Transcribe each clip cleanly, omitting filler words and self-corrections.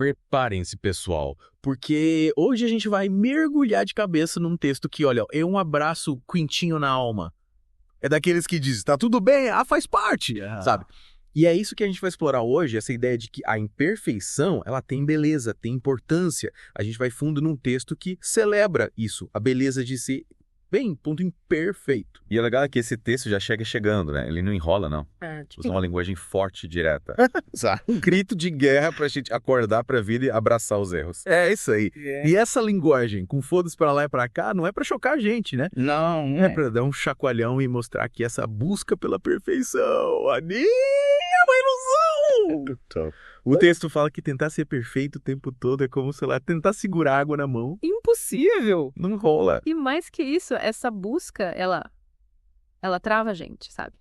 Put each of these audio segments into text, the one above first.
Preparem-se, pessoal, porque hoje a gente vai mergulhar de cabeça num texto que, olha, é um abraço quentinho na alma. É daqueles que diz, tá tudo bem, faz parte, sabe? E é isso que a gente vai explorar hoje, essa ideia de que a imperfeição, ela tem beleza, tem importância. A gente vai fundo num texto que celebra isso, a beleza de ser, bem, ponto imperfeito. E o legal é que esse texto já chega chegando, né? Ele não enrola, não. Usa uma linguagem forte e direta. Um grito de guerra pra gente acordar pra vida e abraçar os erros. É isso aí. E essa linguagem, com foda-se pra lá e pra cá, não é pra chocar a gente, né? Não, É pra dar um chacoalhão e mostrar que essa busca pela perfeição, ali é uma ilusão. O texto fala que tentar ser perfeito o tempo todo é como, sei lá, tentar segurar água na mão. Impossível! Não rola. E mais que isso, essa busca, ela trava a gente, sabe?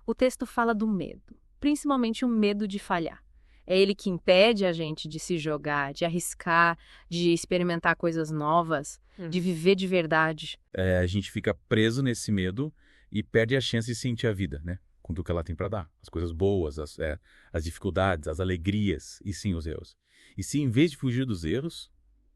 O texto fala do medo, principalmente o medo de falhar. É ele que impede a gente de se jogar, de arriscar, de experimentar coisas novas, de viver de verdade. A gente fica preso nesse medo e perde a chance de sentir a vida, né? Com tudo que ela tem para dar. As coisas boas, as dificuldades, as alegrias e sim os erros. E se em vez de fugir dos erros,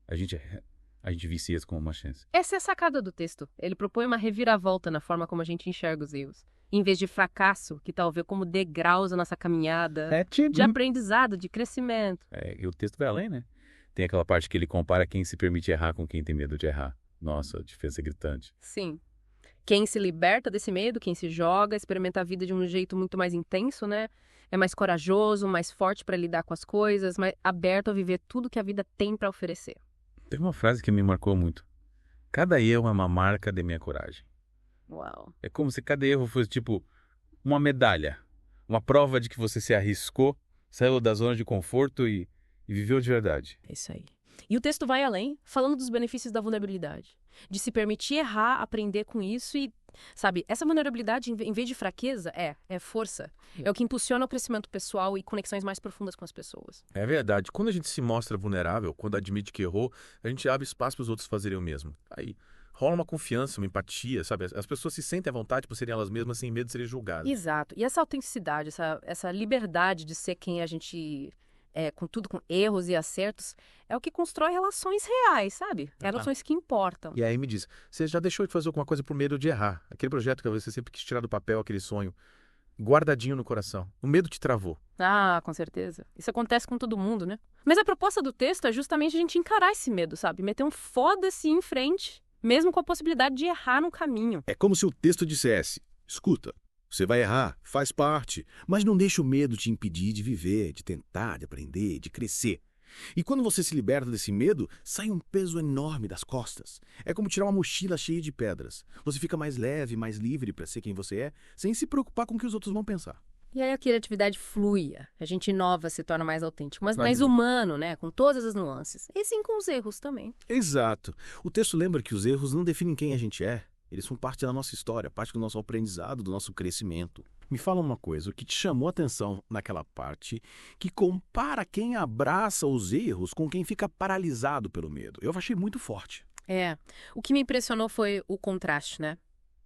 a gente vicia isso como uma chance. Essa é a sacada do texto. Ele propõe uma reviravolta na forma como a gente enxerga os erros. Em vez de fracasso, que tal ver como degraus a nossa caminhada de aprendizado, de crescimento. E o texto vai além, né? Tem aquela parte que ele compara quem se permite errar com quem tem medo de errar. Nossa, a diferença é gritante. Sim. Quem se liberta desse medo, quem se joga, experimenta a vida de um jeito muito mais intenso, né? É mais corajoso, mais forte para lidar com as coisas, mais aberto a viver tudo que a vida tem para oferecer. Tem uma frase que me marcou muito. Cada erro é uma marca de minha coragem. Uau. É como se cada erro fosse tipo uma medalha. Uma prova de que você se arriscou, saiu da zona de conforto e viveu de verdade. É isso aí. E o texto vai além, falando dos benefícios da vulnerabilidade. De se permitir errar, aprender com isso e, sabe, essa vulnerabilidade, em vez de fraqueza, é força. É o que impulsiona o crescimento pessoal e conexões mais profundas com as pessoas. É verdade. Quando a gente se mostra vulnerável, quando admite que errou, a gente abre espaço para os outros fazerem o mesmo. Aí rola uma confiança, uma empatia, sabe? As pessoas se sentem à vontade por serem elas mesmas sem medo de serem julgadas. Exato. E essa autenticidade, essa liberdade de ser quem a gente com erros e acertos, é o que constrói relações reais, sabe? Relações que importam. E aí me diz, você já deixou de fazer alguma coisa por medo de errar? Aquele projeto que você sempre quis tirar do papel, aquele sonho, guardadinho no coração. O medo te travou. Ah, com certeza. Isso acontece com todo mundo, né? Mas a proposta do texto é justamente a gente encarar esse medo, sabe? Meter um foda-se em frente, mesmo com a possibilidade de errar no caminho. É como se o texto dissesse, escuta, você vai errar, faz parte, mas não deixe o medo te impedir de viver, de tentar, de aprender, de crescer. E quando você se liberta desse medo, sai um peso enorme das costas. É como tirar uma mochila cheia de pedras. Você fica mais leve, mais livre para ser quem você é, sem se preocupar com o que os outros vão pensar. E aí a criatividade flui, a gente inova, se torna mais autêntico, mas mais humano, né? Com todas as nuances. E sim com os erros também. Exato. O texto lembra que os erros não definem quem a gente é. Eles são parte da nossa história, parte do nosso aprendizado, do nosso crescimento. Me fala uma coisa, o que te chamou a atenção naquela parte que compara quem abraça os erros com quem fica paralisado pelo medo. Eu achei muito forte. O que me impressionou foi o contraste, né?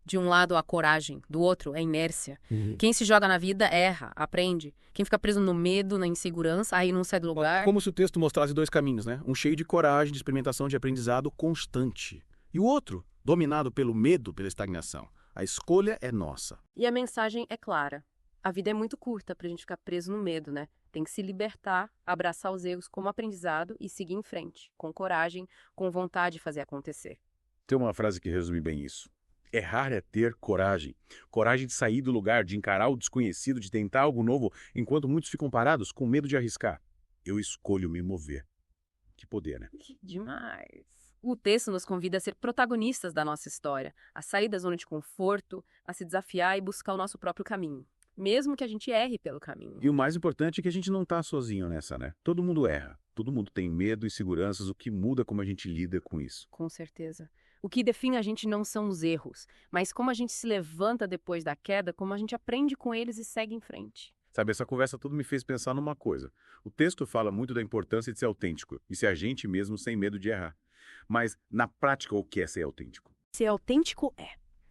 De um lado a coragem, do outro a inércia. Quem se joga na vida erra, aprende. Quem fica preso no medo, na insegurança, aí não sai do lugar. Como se o texto mostrasse dois caminhos, né? Um cheio de coragem, de experimentação, de aprendizado constante. E o outro, dominado pelo medo, pela estagnação. A escolha é nossa. E a mensagem é clara. A vida é muito curta pra gente ficar preso no medo, né? Tem que se libertar, abraçar os erros como aprendizado e seguir em frente, com coragem, com vontade de fazer acontecer. Tem uma frase que resume bem isso. Errar é ter coragem. Coragem de sair do lugar, de encarar o desconhecido, de tentar algo novo, enquanto muitos ficam parados com medo de arriscar. Eu escolho me mover. Que poder, né? Que demais! O texto nos convida a ser protagonistas da nossa história, a sair da zona de conforto, a se desafiar e buscar o nosso próprio caminho, mesmo que a gente erre pelo caminho. E o mais importante é que a gente não está sozinho nessa, né? Todo mundo erra, todo mundo tem medo e inseguranças, o que muda como a gente lida com isso. Com certeza. O que define a gente não são os erros, mas como a gente se levanta depois da queda, como a gente aprende com eles e segue em frente. Sabe, essa conversa tudo me fez pensar numa coisa. O texto fala muito da importância de ser autêntico e ser a gente mesmo sem medo de errar. Mas, na prática, o que é ser autêntico? Ser autêntico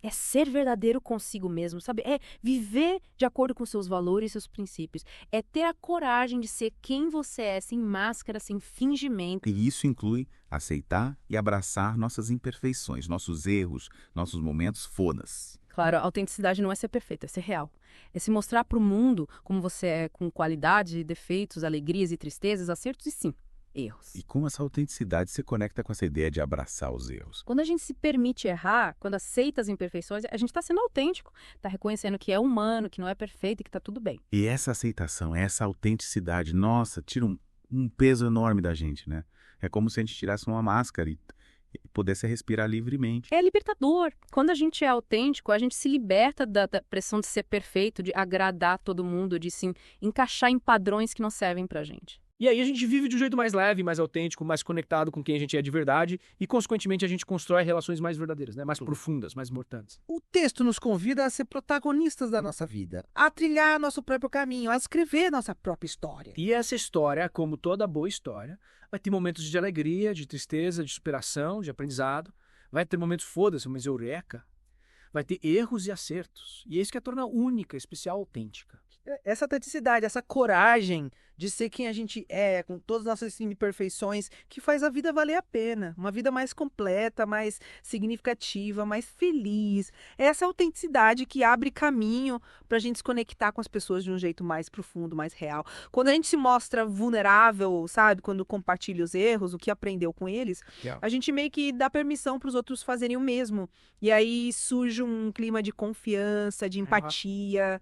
É ser verdadeiro consigo mesmo, sabe? É viver de acordo com seus valores e seus princípios. É ter a coragem de ser quem você é, sem máscara, sem fingimento. E isso inclui aceitar e abraçar nossas imperfeições, nossos erros, nossos momentos fodas. Claro, a autenticidade não é ser perfeito, é ser real. É se mostrar para o mundo como você é, com qualidade, defeitos, alegrias e tristezas, acertos e sim, erros. E como essa autenticidade se conecta com essa ideia de abraçar os erros? Quando a gente se permite errar, quando aceita as imperfeições, a gente está sendo autêntico, está reconhecendo que é humano, que não é perfeito e que está tudo bem. E essa aceitação, essa autenticidade, nossa, tira um peso enorme da gente, né? É como se a gente tirasse uma máscara e pudesse respirar livremente. É libertador. Quando a gente é autêntico, a gente se liberta da pressão de ser perfeito, de agradar todo mundo, de se encaixar em padrões que não servem pra gente. E aí a gente vive de um jeito mais leve, mais autêntico, mais conectado com quem a gente é de verdade e, consequentemente, a gente constrói relações mais verdadeiras, né? Mais profundas, mais importantes. O texto nos convida a ser protagonistas da nossa vida, a trilhar nosso próprio caminho, a escrever nossa própria história. E essa história, como toda boa história, vai ter momentos de alegria, de tristeza, de superação, de aprendizado. Vai ter momentos foda-se, mas eureka. Vai ter erros e acertos. E é isso que a torna única, especial, autêntica. Essa autenticidade, essa coragem de ser quem a gente é, com todas as nossas imperfeições, que faz a vida valer a pena. Uma vida mais completa, mais significativa, mais feliz. Essa autenticidade que abre caminho para a gente se conectar com as pessoas de um jeito mais profundo, mais real. Quando a gente se mostra vulnerável, sabe? Quando compartilha os erros, o que aprendeu com eles, a gente meio que dá permissão para os outros fazerem o mesmo. E aí surge um clima de confiança, de empatia.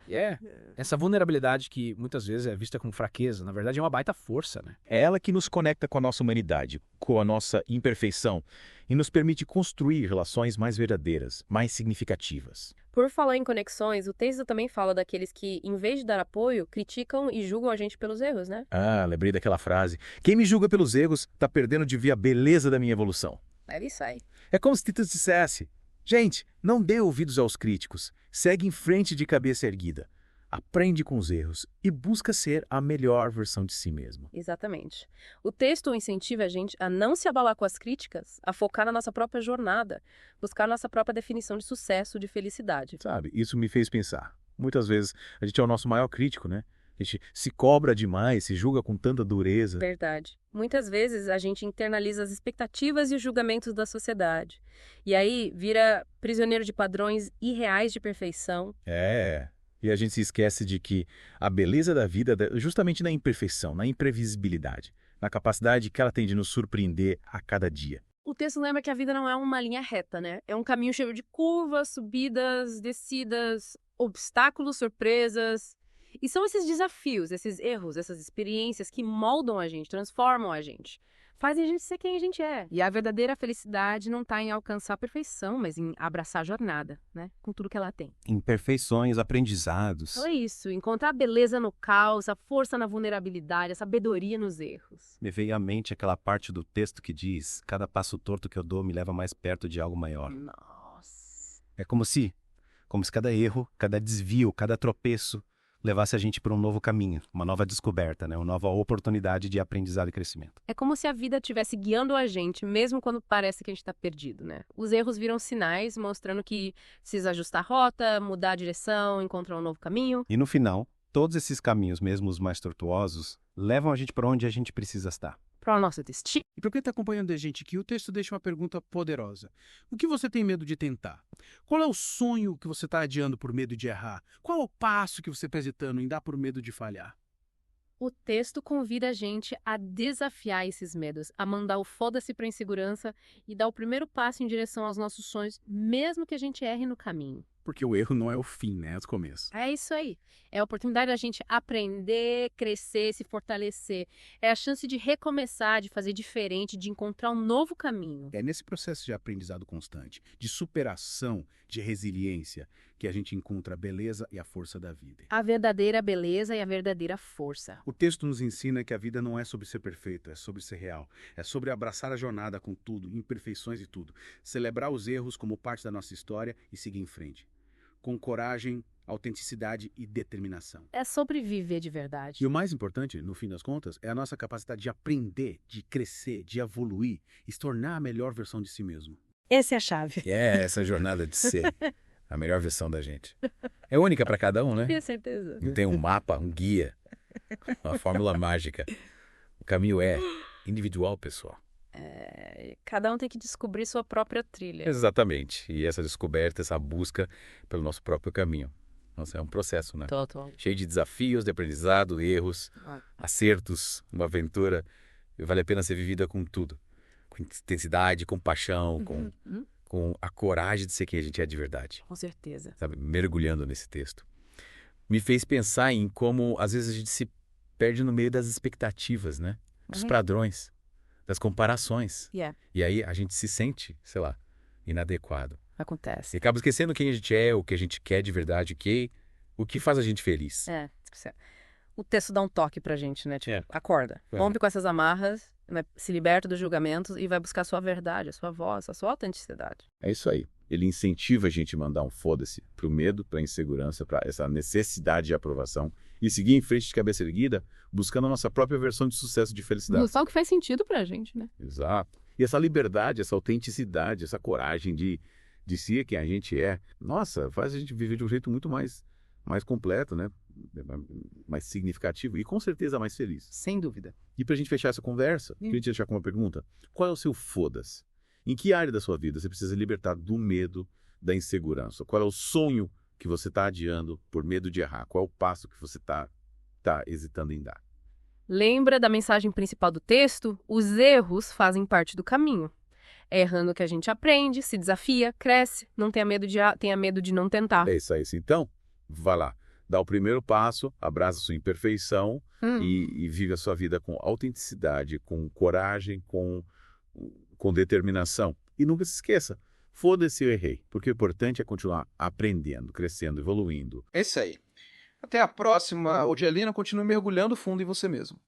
Essa vulnerabilidade que muitas vezes é vista como fraqueza, na verdade é uma baita força, né? É ela que nos conecta com a nossa humanidade, com a nossa imperfeição e nos permite construir relações mais verdadeiras, mais significativas. Por falar em conexões, o texto também fala daqueles que, em vez de dar apoio, criticam e julgam a gente pelos erros, né? Ah, lembrei daquela frase. Quem me julga pelos erros tá perdendo de ver a beleza da minha evolução. Deve sair. É como se Titus dissesse: gente, não dê ouvidos aos críticos, segue em frente de cabeça erguida. Aprende com os erros e busca ser a melhor versão de si mesmo. Exatamente. O texto incentiva a gente a não se abalar com as críticas, a focar na nossa própria jornada, buscar nossa própria definição de sucesso, de felicidade. Sabe, isso me fez pensar. Muitas vezes a gente é o nosso maior crítico, né? A gente se cobra demais, se julga com tanta dureza. Verdade. Muitas vezes a gente internaliza as expectativas e os julgamentos da sociedade. E aí vira prisioneiro de padrões irreais de perfeição. E a gente se esquece de que a beleza da vida é justamente na imperfeição, na imprevisibilidade, na capacidade que ela tem de nos surpreender a cada dia. O texto lembra que a vida não é uma linha reta, né? É um caminho cheio de curvas, subidas, descidas, obstáculos, surpresas. E são esses desafios, esses erros, essas experiências que moldam a gente, transformam a gente. Fazem a gente ser quem a gente é. E a verdadeira felicidade não está em alcançar a perfeição, mas em abraçar a jornada, né? Com tudo que ela tem. Imperfeições, aprendizados. Então é isso, encontrar a beleza no caos, a força na vulnerabilidade, a sabedoria nos erros. Me veio à mente aquela parte do texto que diz: cada passo torto que eu dou me leva mais perto de algo maior. Nossa. É como se cada erro, cada desvio, cada tropeço levasse a gente para um novo caminho, uma nova descoberta, né? Uma nova oportunidade de aprendizado e crescimento. É como se a vida estivesse guiando a gente, mesmo quando parece que a gente está perdido, né? Os erros viram sinais mostrando que precisa ajustar a rota, mudar a direção, encontrar um novo caminho. E no final, todos esses caminhos, mesmo os mais tortuosos, levam a gente para onde a gente precisa estar. Para o nosso destino. E para quem está acompanhando a gente aqui, o texto deixa uma pergunta poderosa. O que você tem medo de tentar? Qual é o sonho que você está adiando por medo de errar? Qual é o passo que você está hesitando em dar por medo de falhar? O texto convida a gente a desafiar esses medos, a mandar o foda-se para a insegurança e dar o primeiro passo em direção aos nossos sonhos, mesmo que a gente erre no caminho. Porque o erro não é o fim, né? É o começo. É isso aí. É a oportunidade da gente aprender, crescer, se fortalecer. É a chance de recomeçar, de fazer diferente, de encontrar um novo caminho. É nesse processo de aprendizado constante, de superação, de resiliência, que a gente encontra a beleza e a força da vida. A verdadeira beleza e a verdadeira força. O texto nos ensina que a vida não é sobre ser perfeito, é sobre ser real. É sobre abraçar a jornada com tudo, imperfeições e tudo. Celebrar os erros como parte da nossa história e seguir em frente. Com coragem, autenticidade e determinação. É sobre viver de verdade. E o mais importante, no fim das contas, é a nossa capacidade de aprender, de crescer, de evoluir e se tornar a melhor versão de si mesmo. Essa é a chave. É essa jornada de ser. A melhor versão da gente. É única para cada um, né? Tenho certeza. Não tem um mapa, um guia, uma fórmula mágica. O caminho é individual, pessoal. Cada um tem que descobrir sua própria trilha. Exatamente. E essa descoberta, essa busca pelo nosso próprio caminho. Nossa, é um processo, né? Total. Cheio de desafios, de aprendizado, erros, acertos, uma aventura que vale a pena ser vivida com tudo. Com intensidade, com paixão, com a coragem de ser quem a gente é de verdade. Com certeza. Sabe? Mergulhando nesse texto. Me fez pensar em como, às vezes, a gente se perde no meio das expectativas, né? Dos padrões, das comparações. E aí a gente se sente, sei lá, inadequado. Acontece. E acaba esquecendo quem a gente é, o que a gente quer de verdade, o que faz a gente feliz. O texto dá um toque pra gente, né? Tipo, acorda. Rompe com essas amarras, né? Se liberta dos julgamentos e vai buscar a sua verdade, a sua voz, a sua autenticidade. É isso aí. Ele incentiva a gente a mandar um foda-se pro medo, pra insegurança, pra essa necessidade de aprovação e seguir em frente de cabeça erguida, buscando a nossa própria versão de sucesso, de felicidade. Só o que faz sentido pra gente, né? Exato. E essa liberdade, essa autenticidade, essa coragem de ser quem a gente é, nossa, faz a gente viver de um jeito muito mais completo, né? Mais significativo e com certeza mais feliz. Sem dúvida. E pra gente fechar essa conversa, queria te deixar com uma pergunta. Qual é o seu foda-se? Em que área da sua vida você precisa libertar do medo, da insegurança? Qual é o sonho que você está adiando por medo de errar? Qual é o passo que você está hesitando em dar? Lembra da mensagem principal do texto? Os erros fazem parte do caminho. É errando que a gente aprende, se desafia, cresce, não tenha medo de não tentar. É isso aí. Então, vai lá. Dá o primeiro passo, abraça a sua imperfeição e vive a sua vida com autenticidade, com coragem, com determinação. E nunca se esqueça, foda-se eu errei, porque o importante é continuar aprendendo, crescendo, evoluindo. É isso aí. Até a próxima, Odilina, continue mergulhando fundo em você mesmo.